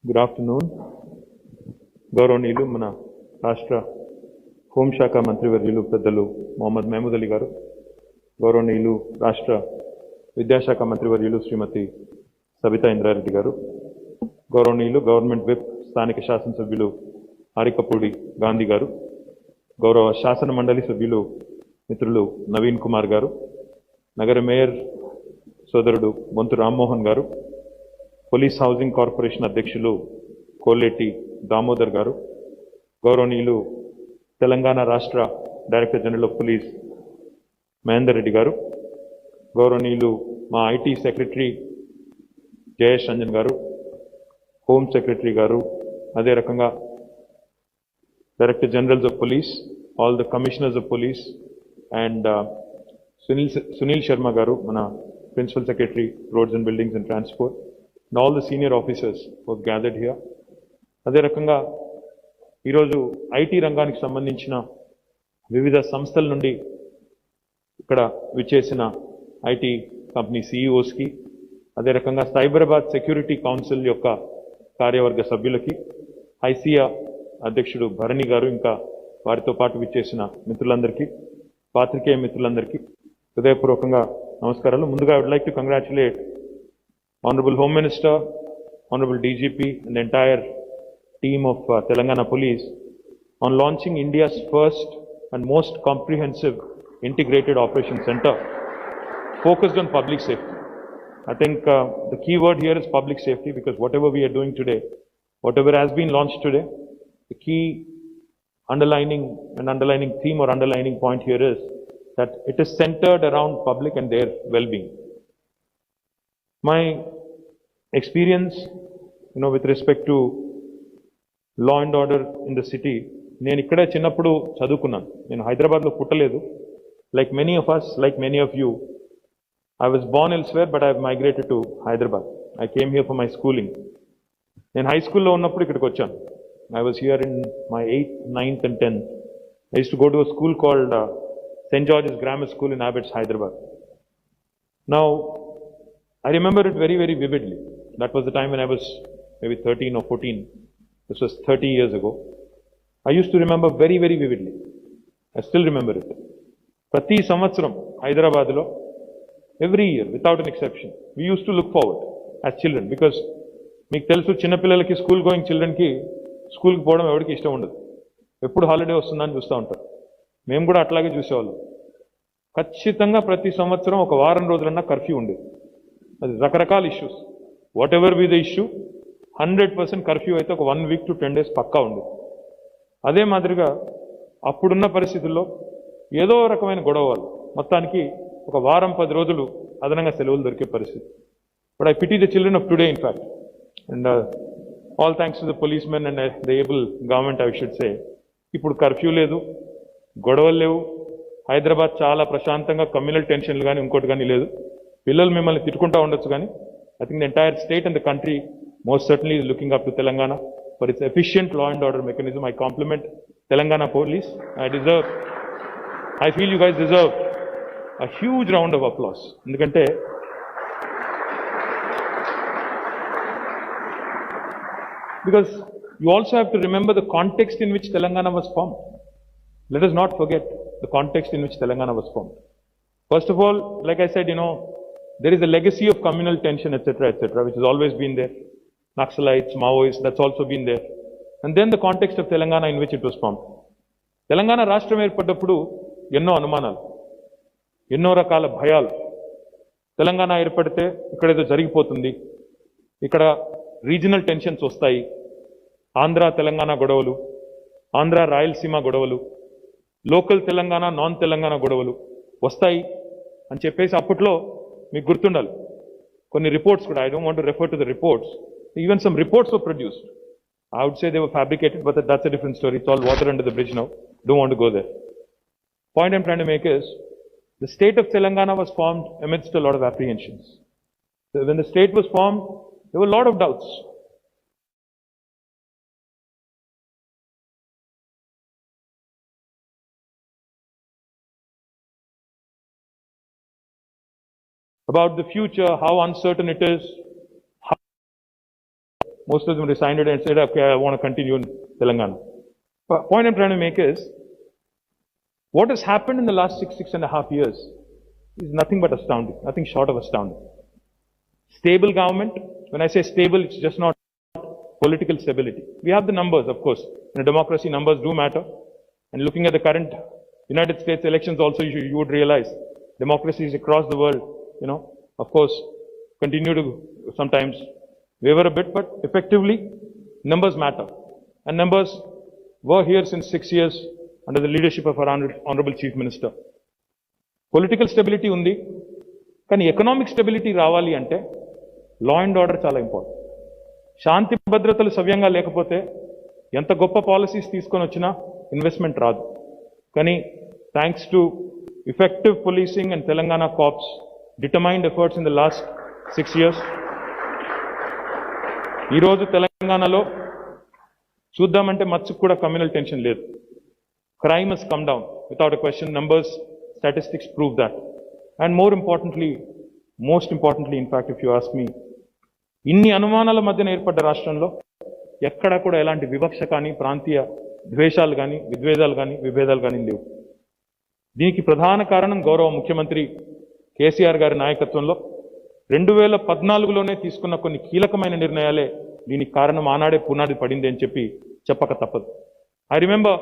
Good afternoon. గౌరవనీయులు మన రాష్ట్ర హోంశాఖ మంత్రివర్యులు పెద్దలు మొహమ్మద్ మహమూద్ అలీ గారు, గౌరవనీయులు రాష్ట్ర విద్యాశాఖ మంత్రివర్యులు శ్రీమతి సబితా ఇంద్రారెడ్డి గారు, గౌరవనీయులు గవర్నమెంట్ విప్ స్థానిక శాసనసభ్యులు ఆరికపూడి గాంధీ గారు, గౌరవ శాసన మండలి సభ్యులు మిత్రులు నవీన్ కుమార్ గారు, నగర మేయర్ సోదరుడు బొంతు రామ్మోహన్ గారు, పోలీస్ హౌసింగ్ కార్పొరేషన్ అధ్యక్షులు కోలేటి దామోదర్ గారు, గౌరవనీయులు తెలంగాణ రాష్ట్ర director general of police Mahender Reddy గారు, గౌరవనీయులు మా ఐటీ సెక్రటరీ జయేష్ రంజన్ గారు, హోమ్ సెక్రటరీ గారు, అదే రకంగా director generals of police, all the commissioners of police and Sunil Sharma గారు, మన principal secretary roads and buildings and transport, and all the senior officers who have gathered here. అదే రకంగా ఈరోజు ఐటీ రంగానికి సంబంధించిన వివిధ సంస్థల నుండి ఇక్కడ విచ్చేసిన ఐటీ కంపెనీ సిఇఓస్కి, అదే రకంగా సైబరాబాద్ సెక్యూరిటీ కౌన్సిల్ యొక్క కార్యవర్గ సభ్యులకి, ఐసియా అధ్యక్షుడు భరణి గారు, ఇంకా వారితో పాటు విచ్చేసిన మిత్రులందరికీ, పాత్రికేయ మిత్రులందరికీ హృదయపూర్వకంగా నమస్కారాలు. ముందుగా I would like to congratulate Honorable Home Minister, Honorable DGP and the entire team of Telangana Police on launching India's first and most comprehensive integrated operation center focused on public safety. I think the key word here is public safety, because whatever we are doing today, whatever has been launched today, the key underlining theme or underlining point here is that it is centered around public and their well-being. My experience, with respect to law and order in the city, నేను ఇక్కడే చిన్నప్పుడు చదువుకున్నాను. నేను హైదరాబాద్లో పుట్టలేదు. Like many of us, like many of you, I was born elsewhere, but I have migrated to Hyderabad. I came here for my schooling. నేను high స్కూల్లో ఉన్నప్పుడు ఇక్కడికి వచ్చాను. I was here in my 8th, 9th and 10th. I used to go to a school called St. George's Grammar School in Abbots, Hyderabad. Now, I remember it very, very vividly. That was the time when I was maybe 13 or 14. This was 30 years ago. I used to remember very, very vividly. I still remember it. Prati Samvatsaram, Hyderabadlo, every year, without an exception, we used to look forward as children, because మీకు తెలుసు, చిన్నపిల్లలకి school going చిల్డ్రన్కి స్కూల్కి పోవడం ఎవరికి ఇష్టం ఉండదు. ఎప్పుడు holiday వస్తుందని చూస్తూ ఉంటారు. మేము కూడా అట్లాగే చూసేవాళ్ళం. ఖచ్చితంగా ప్రతి సంవత్సరం ఒక వారం రోజులన్నా కర్ఫ్యూ ఉండేది. అది రకరకాల issues, what ever be the issue, 100% curfew అయితే ఒక 1 week to 10 days పక్కా ఉండేది. అదే మాదిరిగా అప్పుడున్న పరిస్థితుల్లో ఏదో రకమైన గొడవ వాళ్ళు మొత్తానికి ఒక వారం 10 రోజులు అదనంగా సెలవులు దొరికే పరిస్థితి. But I pity the children of today, in fact, and all thanks to the policemen and the able government, I should say. ఇప్పుడు కర్ఫ్యూ లేదు, గొడవలు లేవు, హైదరాబాద్ చాలా ప్రశాంతంగా, కమ్యూనల్ టెన్షన్లు కానీ ఇంకోటి కానీ లేదు. పిల్లలు మిమ్మల్ని తిట్టుకుంటా ఉండొచ్చు, కానీ I think the entire state and the country most certainly is looking up to Telangana for its efficient law and order mechanism. I compliment Telangana police. I feel you guys deserve a huge round of applause. Endukante because you also have to remember the context in which Telangana was formed. Let us not forget the context in which Telangana was formed. First of all, like I said, there is a legacy of communal tension, etc., which has always been there. Naxalites, Maoists, that's also been there. And then the context of Telangana in which it was formed. Telangana రాష్ట్రం ఏర్పడ్డప్పుడు ఎన్నో అనుమానాలు, ఎన్నో రకాల భయాలు. తెలంగాణ ఏర్పడితే ఇక్కడ ఏదో జరిగిపోతుంది, ఇక్కడ రీజనల్ టెన్షన్స్ వస్తాయి, ఆంధ్ర తెలంగాణ గొడవలు, ఆంధ్ర రాయలసీమ గొడవలు, లోకల్ తెలంగాణ నాన్ తెలంగాణ గొడవలు వస్తాయి అని చెప్పేసి అప్పట్లో మీకు గుర్తుండాలి కొన్ని రిపోర్ట్స్ కూడా. I don't want to refer to the reports. Even some reports were produced. I would say they were fabricated, but that's a different story. It's all water under the bridge now. Don't want to go there. Point I'm trying to make is, the state of Telangana was formed amidst a lot of apprehensions. When the state was formed, there were a lot of doubts. About the future, how uncertain it is, Most of them resigned and said, okay, I want to continue in Telangana. But point I'm trying to make is, what has happened in the last 6.5 years is nothing but astounding, nothing short of astounding. Stable government, when I say stable, it's just not political stability. We have the numbers, of course. In a democracy, numbers do matter. And looking at the current United States elections also, you would realize democracies across the world, of course, continue to sometimes waver a bit, but effectively, numbers matter. And numbers were here since 6 years under the leadership of our Honorable Chief Minister. Political stability undi, కానీ economic stability రావాలి అంటే law and order చాలా important. శాంతి భద్రతలు సవ్యంగా లేకపోతే ఎంత గొప్ప policies తీసుకొని వచ్చినా ఇన్వెస్ట్మెంట్ రాదు. కానీ thanks to effective policing and Telangana cops determined efforts in the last 6 years, ఈ రోజు తెలంగాణలో చూద్దామంటే మచ్చుకు కూడా కమ్యూనల్ టెన్షన్ లేదు. Crime has come down without a question. Numbers, statistics prove that. And most importantly, in fact, if you ask me, ఇన్ని అనుమానాల మధ్యన ఏర్పడ్డ రాష్ట్రంలో ఎక్కడా కూడా ఎలాంటి వివక్ష కానీ ప్రాంతీయ ద్వేషాలు కానీ విద్వేషాలు కానీ విభేదాలు కానీ లేవు. దీనికి ప్రధాన కారణం గౌరవ ముఖ్యమంత్రి కేసీఆర్ గారి నాయకత్వంలో 2014లోనే తీసుకున్న కొన్ని కీలకమైన నిర్ణయాలే దీనికి కారణం. ఆనాడే పునాది పడింది అని చెప్పక తప్పదు. I remember,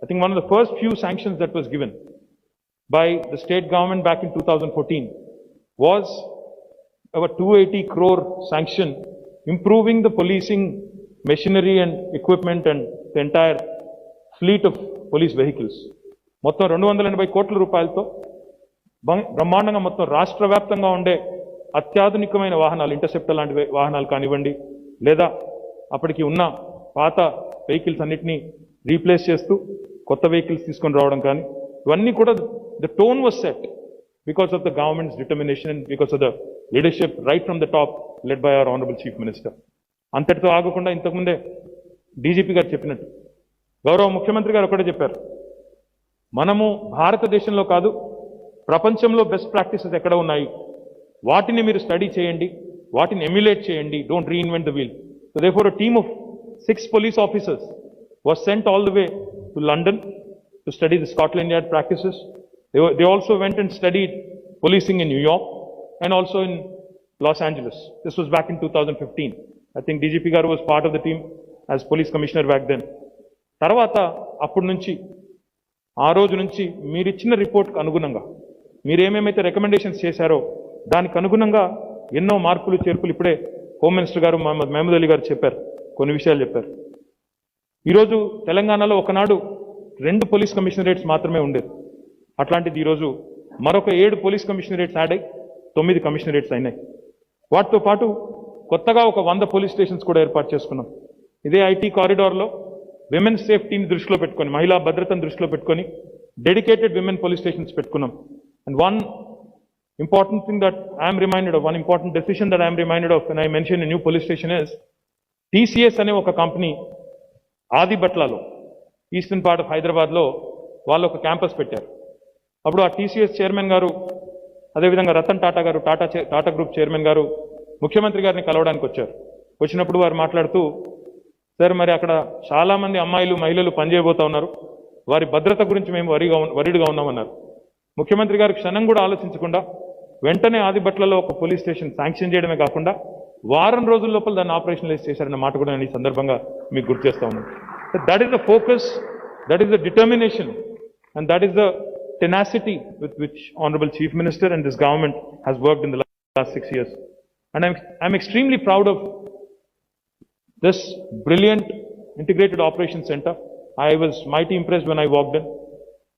I think one of the first few sanctions that was given by the state government back in 2014 was our 280 crore sanction improving the policing machinery and equipment and the entire fleet of police vehicles. మొత్తం 280 కోట్ల రూపాయలతో బ్రహ్మాండంగా మొత్తం రాష్ట్ర వ్యాప్తంగా ఉండే అత్యాధునికమైన వాహనాలు, interceptor లాంటి వాహనాలు కానివ్వండి, లేదా అప్పటికి ఉన్న పాత వెహికల్స్ అన్నిటినీ రీప్లేస్ చేస్తూ కొత్త వెహికల్స్ తీసుకొని రావడం కానీ, ఇవన్నీ కూడా the tone was set because of the government's determination and because of the leadership right from the top led by our Honorable Chief Minister. అంతటితో ఆగకుండా ఇంతకుముందే డీజీపీ గారు చెప్పినట్టు గౌరవ ముఖ్యమంత్రి గారు ఒకటే చెప్పారు, మనము భారతదేశంలో కాదు ప్రపంచంలో బెస్ట్ ప్రాక్టీసెస్ ఎక్కడ ఉన్నాయి వాటిని మీరు స్టడీ చేయండి, వాటిని ఎమ్యులేట్ చేయండి, don't reinvent the wheel. So therefore a team of 6 police officers was sent all the way to London to study the Scotland Yard practices. They also went and studied policing in New York and also in Los Angeles. This was back in 2015. I think DGP Garu was part of the team as police commissioner back then. తర్వాత అప్పటి నుంచి ఆ రోజు నుంచి మీరు ఇచ్చిన రిపోర్ట్కి అనుగుణంగా మీరేమేమైతే recommendations చేశారో దానికి అనుగుణంగా ఎన్నో మార్పులు చేర్పులు ఇప్పుడే హోమ్ మినిస్టర్ గారు మహమూద్ అలీ గారు చెప్పారు, కొన్ని విషయాలు చెప్పారు. ఈరోజు తెలంగాణలో ఒకనాడు 2 పోలీస్ కమిషనరేట్స్ మాత్రమే ఉండేది. అట్లాంటిది ఈరోజు మరొక 7 పోలీస్ కమిషనరేట్స్ యాడ్ అయ్యి 9 కమిషనరేట్స్ అయినాయి. వాటితో పాటు కొత్తగా ఒక 100 పోలీస్ స్టేషన్స్ కూడా ఏర్పాటు చేసుకున్నాం. ఇదే ఐటీ కారిడార్లో విమెన్ సేఫ్టీని దృష్టిలో పెట్టుకొని, మహిళా భద్రతను దృష్టిలో పెట్టుకొని డెడికేటెడ్ విమెన్ పోలీస్ స్టేషన్స్ పెట్టుకున్నాం. And one important thing that I am reminded of, one important decision that I am reminded of when I mention a new police station is, TCS అనే ఒక company ఆదిబట్లాలో eastern part of హైదరాబాద్లో వాళ్ళు ఒక campus పెట్టారు. అప్పుడు ఆ TCS chairman గారు, అదేవిధంగా రతన్ టాటా గారు, టాటా గ్రూప్ చైర్మన్ గారు ముఖ్యమంత్రి గారిని కలవడానికి వచ్చారు. వచ్చినప్పుడు వారు మాట్లాడుతూ, సార్ మరి అక్కడ చాలామంది అమ్మాయిలు మహిళలు పనిచేయబోతా ఉన్నారు, వారి భద్రత గురించి మేము వరీడ్గా ఉన్నామన్నారు. ముఖ్యమంత్రి గారు క్షణం కూడా ఆలోచించకుండా వెంటనే ఆదిబట్లలో ఒక పోలీస్ స్టేషన్ శాంక్షన్ చేయడమే కాకుండా వారం రోజుల లోపల దాన్ని ఆపరేషనలైజ్ చేశారన్న మాట కూడా నేను ఈ సందర్భంగా మీకు గుర్తు చేస్తా ఉన్నాను. That is the focus, that is the determination and that is the tenacity with which Honorable Chief Minister and this government has worked in the last 6 years. And I'm extremely proud of this brilliant integrated operations center. I was mighty impressed when I walked in,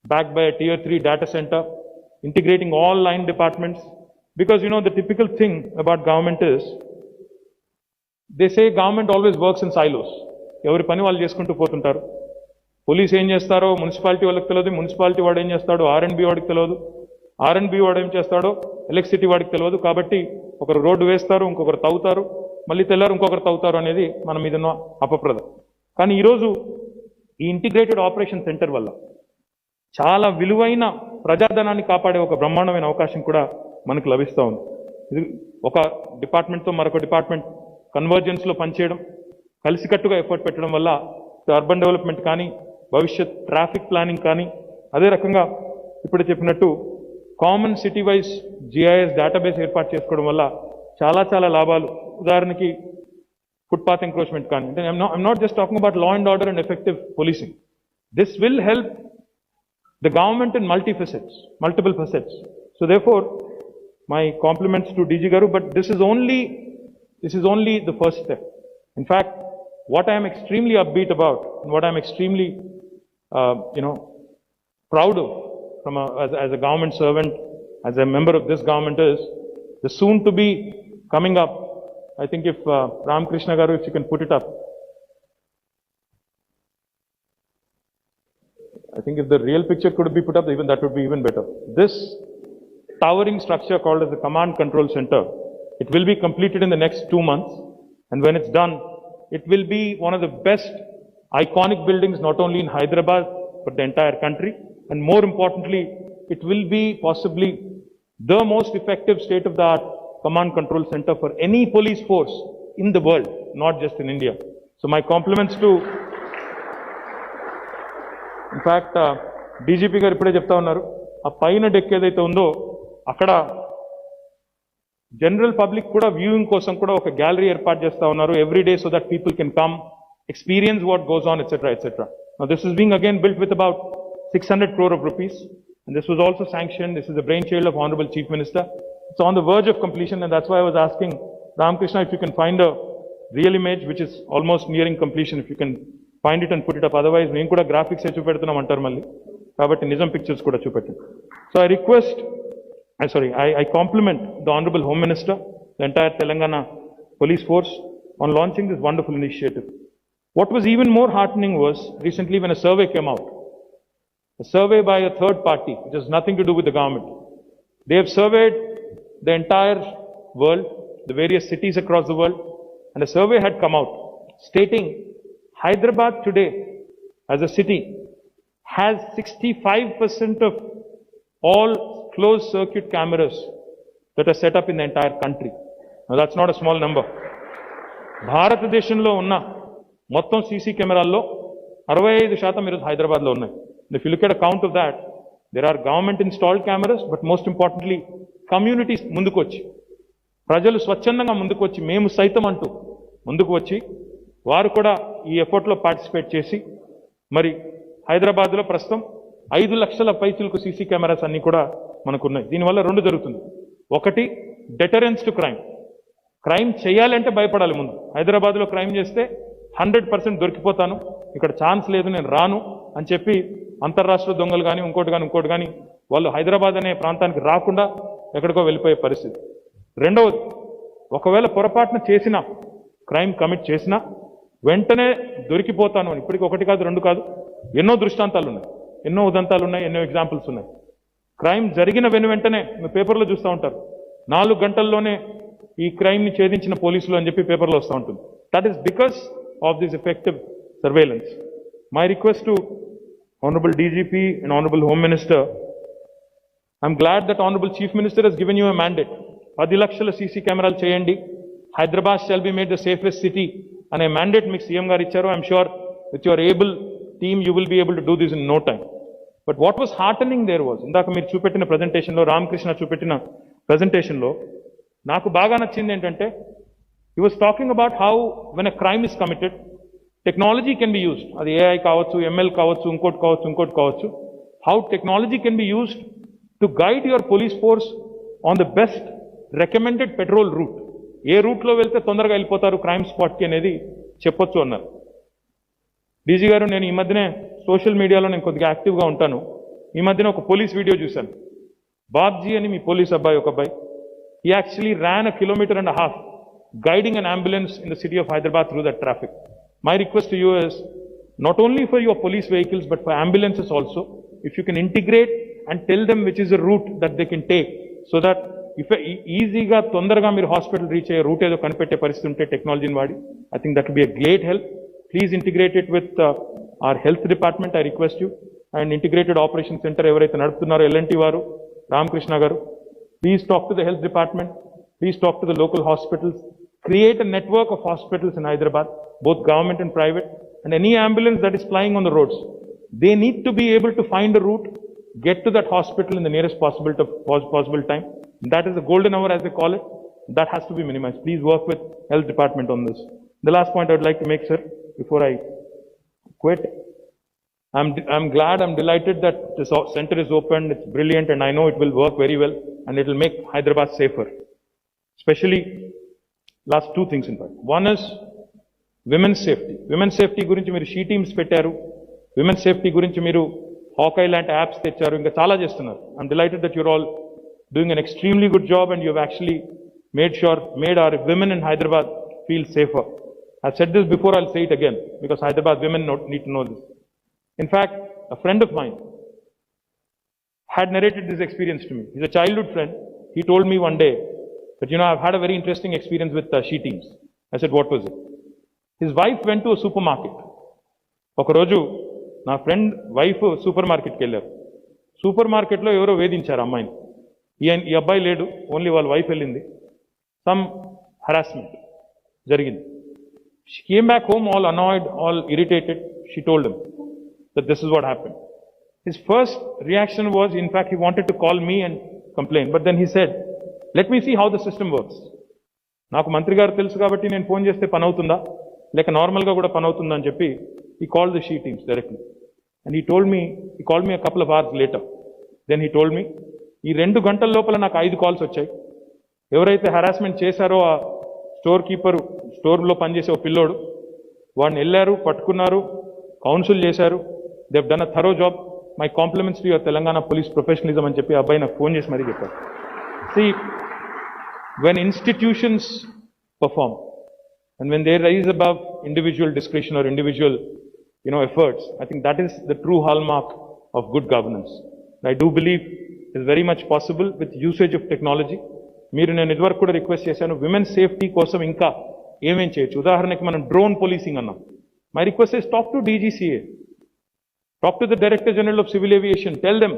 backed by a tier 3 data center, integrating all line departments. Because the typical thing about government is, they say government always works in silos. ఎవరి పని వాళ్ళు చేసుకుంటూ పోతుంటారు. Police ఏం చేస్తారో municipality వాళ్ళకి తెలియదు, municipality వాడు ఏం చేస్తాడో ఆర్ఎండ్బి వాడికి తెలియదు, ఆర్ఎండ్బి వాడు ఏం చేస్తాడో ఎలక్ట్రిసిటీ వాడికి తెలియదు. కాబట్టి ఒకరు రోడ్డు వేస్తారు, ఇంకొకరు తవ్వుతారు, మళ్ళీ తెల్లారు ఇంకొకరు తవ్వుతారు అనేది మన మీద అపప్రద. కానీ ఈరోజు ఈ ఇంటిగ్రేటెడ్ ఆపరేషన్ సెంటర్ వల్ల చాలా విలువైన ప్రజాధనాన్ని కాపాడే ఒక బ్రహ్మాండమైన అవకాశం కూడా మనకు లభిస్తూ ఉంది. ఇది ఒక డిపార్ట్మెంట్తో మరొక డిపార్ట్మెంట్ కన్వర్జెన్స్లో పనిచేయడం, కలిసికట్టుగా ఎఫర్ట్ పెట్టడం వల్ల అర్బన్ డెవలప్మెంట్ కానీ భవిష్యత్ ట్రాఫిక్ ప్లానింగ్ కానీ అదే రకంగా ఇప్పుడు చెప్పినట్టు common city wise GIS database ఏర్పాటు చేసుకోవడం వల్ల చాలా చాలా లాభాలు. ఉదాహరణకి ఫుట్పాత్ ఎంక్రోచ్మెంట్ కానీ, అంటే I'm not just talking about law and order and effective policing. This will help the government in multiple facets. So therefore, my compliments to DG Garu, but this is only the first step. In fact, what I am extremely upbeat about and what I am extremely, proud of as a government servant, as a member of this government is the soon to be coming up. I think if Ram Krishna Garu, if you can put it up. I think if the real picture could be put up, even that would be even better. This towering structure called as the Command Control Center, it will be completed in the next 2 months. And when it's done, it will be one of the best iconic buildings, not only in Hyderabad, but the entire country. And more importantly, it will be possibly the most effective state-of-the-art command control center for any police force in the world, not just in India. So my compliments to in fact DGP గారు ఇప్పుడే చెప్తా ఉన్నారు, ఆ పైన deck ఏదైతే ఉందో అక్కడ general public కూడా వ్యూయింగ్ కోసం కూడా ఒక గ్యాలరీ ఏర్పాటు చేస్తా ఉన్నారు every day, so that people can come experience what goes on etcetera etcetera. Now this is being again built with about 600 crore of rupees, and this was also sanctioned. This is the brainchild of Honorable Chief Minister. It's on the verge of completion, and that's why I was asking Ramakrishna if you can find a real image which is almost nearing completion, if you can find it and put it up. Otherwise, మేము కూడా graphics చూపెడుతున్నాం అంటారు మళ్ళీ, కాబట్టి నిజం pictures కూడా చూపెట్టండి. So I request, I compliment the Honorable Home Minister, the entire Telangana police force on launching this wonderful initiative. What was even more heartening was recently when a survey came out, a survey by a third party, which has nothing to do with the government. They have surveyed the entire world, the various cities across the world, and a survey had come out stating Hyderabad today as a city has 65% of all closed circuit cameras that are set up in the entire country. Now that's not a small number. భారతదేశంలో ఉన్న మొత్తం CC కెమెరాల్లో 65% ఈరోజు హైదరాబాద్లో ఉన్నాయి. If you look at a count of that, there are government installed cameras, but most importantly communities ముందుకు వచ్చి, ప్రజలు స్వచ్ఛందంగా ముందుకు వచ్చి, మేము సైతం అంటూ ముందుకు వచ్చి వారు కూడా ఈ ఎఫర్ట్లో పార్టిసిపేట్ చేసి, మరి హైదరాబాద్లో ప్రస్తుతం 5 లక్షల పైచులకు సీసీ కెమెరాస్ అన్నీ కూడా మనకున్నాయి. దీనివల్ల 2 జరుగుతుంది. ఒకటి, డెటరెన్స్ టు క్రైమ్. క్రైమ్ చేయాలంటే భయపడాలి ముందు. హైదరాబాద్లో క్రైమ్ చేస్తే 100% దొరికిపోతాను, ఇక్కడ ఛాన్స్ లేదు, నేను రాను అని చెప్పి అంతర్రాష్ట్ర దొంగలు కానీ ఇంకోటి కానీ వాళ్ళు హైదరాబాద్ అనే ప్రాంతానికి రాకుండా ఎక్కడికో వెళ్ళిపోయే పరిస్థితి. రెండవది, ఒకవేళ పొరపాటున చేసిన క్రైమ్ కమిట్ చేసినా వెంటనే దొరికిపోతాను అని. ఇప్పటికి 1 కాదు 2 కాదు, ఎన్నో దృష్టాంతాలు ఉన్నాయి, ఎన్నో ఉదంతాలు ఉన్నాయి, ఎన్నో ఎగ్జాంపుల్స్ ఉన్నాయి. క్రైమ్ జరిగిన వెంటనే మీ పేపర్లో చూస్తూ ఉంటారు, 4 గంటల్లోనే ఈ క్రైమ్ని ఛేదించిన పోలీసులు అని చెప్పి పేపర్లో వస్తూ ఉంటుంది. That is because of this effective surveillance. My request to Honorable DGP and Honorable Home Minister, I'm glad that Honorable Chief Minister has given you a mandate. 10 లక్షల సీసీ కెమెరాలు చేయండి, Hyderabad shall be made the safest city అనే mandate మీకు CM గారు ఇచ్చారు. I'm sure with your able team you will be able to do this in no time. But what was heartening there was, ఇందాక మీరు చూపెట్టిన ప్రజెంటేషన్లో, రామకృష్ణ చూపెట్టిన ప్రజెంటేషన్లో నాకు బాగా నచ్చింది ఏంటంటే, he was talking about how when a crime is committed technology can be used. అది AI కావచ్చు, ML కావచ్చు, ఇంకోటి కావచ్చు. How technology can be used to guide your police force on the best recommended patrol route. ఏ రూట్లో వెళ్తే తొందరగా వెళ్ళిపోతారు క్రైమ్ స్పాట్కి అనేది చెప్పొచ్చు అన్నారు. డీజీ గారు, నేను ఈ మధ్యనే సోషల్ మీడియాలో నేను కొద్దిగా యాక్టివ్గా ఉంటాను. ఈ మధ్యన ఒక పోలీస్ వీడియో చూశాను. బాబ్జీ అని మీ పోలీస్ అబ్బాయి, ఒక అబ్బాయి, he actually ran 1.5 kilometers guiding an ambulance in the city of Hyderabad through that traffic. My request to you is not only for your police vehicles but for ambulances also, if you can integrate and tell them which is the route that they can take, so that if ఈజీగా తొందరగా మీరు hospital reach అయ్యే route ఏదో కనిపెట్టే పరిస్థితి ఉంటే టెక్నాలజీని వాడి, I think that will be a great help. Please integrate it with our health department, I request you, and integrated operation center ఎవరైతే నడుపుతున్నారో L&T వారు, రామకృష్ణ గారు, please talk to the health department, please talk to the local hospitals, create a network of hospitals in Hyderabad, both government and private, and any ambulance that is flying on the roads, they need to be able to find a route, get to that hospital in the nearest possible time. That is the golden hour, as they call it. That has to be minimized. Please work with health department on this. The last point I would like to make, sir, before I quit, I'm glad, I'm delighted that this center is open. It's brilliant, and I know it will work very well, and it will make Hyderabad safer. Especially, last two things in fact. One is women's safety. Women's safety gurinchi మీరు she teams పెట్టారు. Women's safety గురించి మీరు హాకై లాంటి apps తెచ్చారు. ఇంకా చాలా చేస్తున్నారు. I'm delighted that you're all doing an extremely good job, and you've actually made our women in Hyderabad feel safer. I've said this before, I'll say it again, because Hyderabad women need to know this. In fact, a friend of mine had narrated this experience to me. He's a childhood friend. He told me one day that, I've had a very interesting experience with she teams. I said, what was it? His wife went to a supermarket. ఒక రోజు నా friend wife super మార్కెట్కి వెళ్ళారు. Super మార్కెట్లో ఎవరో వేధించారు అమ్మాయిని. ఈ అబ్బాయి లేడు, ఓన్లీ వాళ్ళ వైఫ్ వెళ్ళింది. సమ్ హరాస్మెంట్ జరిగింది. She came back home all annoyed, all irritated. She told him that this is what happened. His first reaction was, in fact, he wanted to call me and complain. But then he said, let me see how the system works. నాకు మంత్రి గారు తెలుసు కాబట్టి నేను phone చేస్తే పని అవుతుందా, లేక నార్మల్గా కూడా పని అవుతుందా అని చెప్పి he called the she teams directly. And he called me a couple of hours later. Then he told me, ఈ 2 గంటల లోపల నాకు 5 కాల్స్ వచ్చాయి. ఎవరైతే హరాస్మెంట్ చేశారో ఆ స్టోర్ కీపరు, స్టోర్లో పనిచేసే ఒక పిల్లోడు, వాడిని వెళ్ళారు, పట్టుకున్నారు, కౌన్సిల్ చేశారు. They have done a thorough job. My compliments to your Telangana police professionalism అని చెప్పి అబ్బాయి నాకు ఫోన్ చేసి మరీ చెప్పారు. See, when institutions perform and when they rise above individual discretion or individual efforts, I think that is the true hallmark of good governance. I do believe it is very much possible with usage of technology. మీరు నేను ఇదివరకు కూడా request చేశాను, women safety కోసం ఇంకా ఏమేం చేయొచ్చు. ఉదాహరణకి మనం డ్రోన్ పోలీసింగ్ అన్నాం. My request is talk to DGCA, talk to the Director General of Civil Aviation, tell them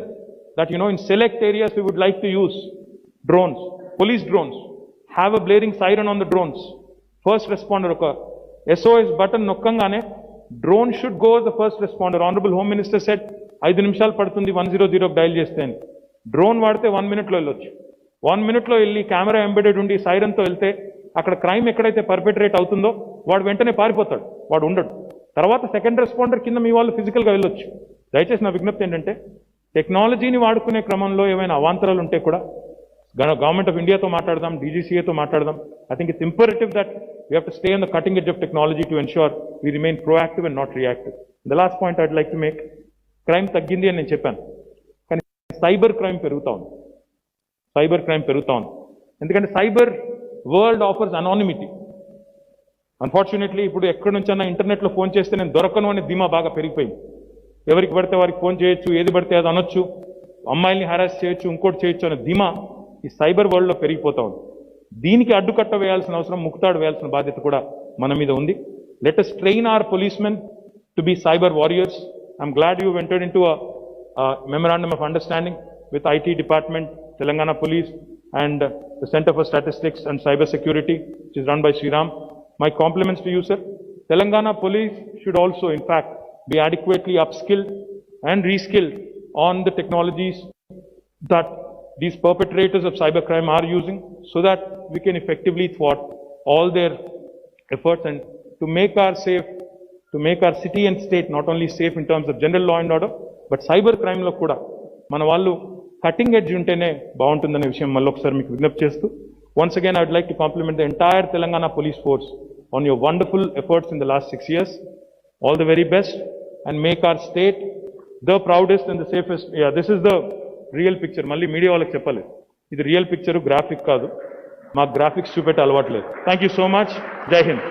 that in select areas we would like to use drones, police drones, have a blaring siren on the drones. First responder oka SOS button nokkangane drone should go as the first responder. Honorable Home Minister said 5 నిమిషాలు పడుతుంది 100 dial చేస్తే అని. Drone వాడితే 1 minute లో వెళ్ళొచ్చు. 1 minute లో వెళ్ళి camera embedded ఉండి సైరన్తో వెళ్తే అక్కడ క్రైమ్ ఎక్కడైతే పర్పెట్రేట్ అవుతుందో వాడు వెంటనే పారిపోతాడు, వాడు ఉండడు. తర్వాత సెకండ్ రెస్పాండర్ కింద మీ వాళ్ళు ఫిజికల్గా వెళ్ళొచ్చు. దయచేసి నా విజ్ఞప్తి ఏంటంటే, టెక్నాలజీని వాడుకునే క్రమంలో ఏమైనా అవాంతరాలు ఉంటే కూడా గవర్నమెంట్ ఆఫ్ ఇండియాతో మాట్లాడదాం, DGCAతో మాట్లాడదాం. I think it's imperative that we have to stay on the cutting edge of technology to ensure we remain proactive and not reactive. The last point I'd like to make, crime తగ్గింది అని నేను చెప్పాను, కానీ cyber crime పెరుగుతా ఉంది. ఎందుకంటే cyber world offers anonymity. Unfortunately ఇప్పుడు ఎక్కడి నుంచైనా ఇంటర్నెట్లో ఫోన్ చేస్తే నేను దొరకను అనే ధీమా బాగా పెరిగిపోయింది. ఎవరికి పడితే వారికి ఫోన్ చేయొచ్చు, ఏది పడితే అది అనొచ్చు, అమ్మాయిల్ని హరాస్ చేయొచ్చు, ఇంకోటి చేయొచ్చు అనే ధీమా ఈ సైబర్ వరల్డ్లో పెరిగిపోతా ఉంది. దీనికి అడ్డుకట్ట వేయాల్సిన అవసరం, ముక్తాడు వేయాల్సిన బాధ్యత కూడా మన మీద ఉంది. Let us train our policemen to be cyber warriors. I'm glad you entered into a memorandum of understanding with IT department, Telangana Police, and the Center for Statistics and Cyber Security, which is run by Sri Ram. My compliments to you, sir. Telangana Police should also, in fact, be adequately upskilled and reskilled on the technologies that these perpetrators of cybercrime are using, so that we can effectively thwart all their efforts and to make our city and state not only safe in terms of general law and order, but cybercrime lo kuda మన వాళ్ళు cutting edge ఉంటేనే బాగుంటుందనే విషయం మళ్ళీ ఒకసారి మీకు విజ్ఞప్తి చేస్తూ, once again I would like to compliment the entire Telangana police force on your wonderful efforts in the last 6 years. All the very best, and make our state the proudest and the safest. Yeah, this is the real picture. మళ్ళీ media వాళ్ళకి చెప్పాలి, ఇది real picture, graphic కాదు. మాకు graphics చూపెట్టే అలవాట్లేదు. Thank you so much. జై హింద్.